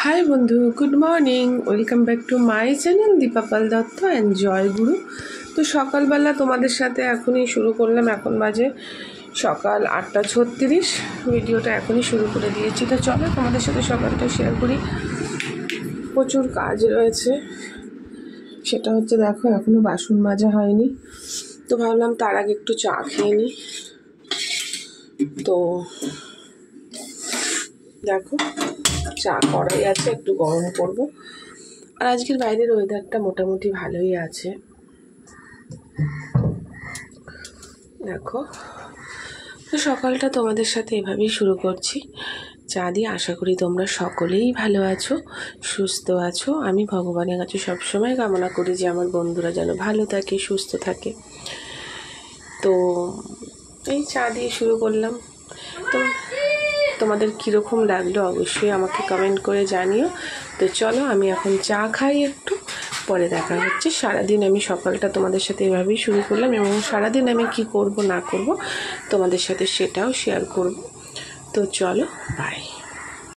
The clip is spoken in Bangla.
হাই বন্ধু, good morning. Welcome back to my channel Dipa Pal Dutta and Joy Guru. তো সকালবেলা তোমাদের সাথে এখনই শুরু করলাম। এখন বাজে সকাল 8:36। ভিডিওটা এখনই শুরু করে দিয়েছি। তো চলো তোমাদের সাথে সকালটা শেয়ার করি। প্রচুর কাজ রয়েছে, সেটা হচ্ছে দেখো এখনও বাসন মাজা হয়নি। তো ভাবলাম তার আগে একটু চা খেয়ে নিই। তো দেখো চা করাই আছে, একটু গরম করব। আর আজকের বাইরের ওয়েদারটা মোটামুটি ভালোই আছে। দেখো তো সকালটা তোমাদের সাথে এভাবেই শুরু করছি চা দিয়ে। আশা করি তোমরা সকলেই ভালো আছো, সুস্থ আছো। আমি ভগবানের কাছে সবসময় কামনা করি যে আমার বন্ধুরা যেন ভালো থাকে, সুস্থ থাকে। তো এই চা দিয়ে শুরু করলাম। তো তোমাদের কীরকম লাগলো অবশ্যই আমাকে কমেন্ট করে জানিও। তো চলো আমি এখন চা খাই, একটু পরে দেখা হচ্ছে। সারাদিন আমি সকালটা তোমাদের সাথে এভাবেই শুরু করলাম এবং সারাদিন আমি কি করব না করব তোমাদের সাথে সেটাও শেয়ার করব। তো চলো, বাই।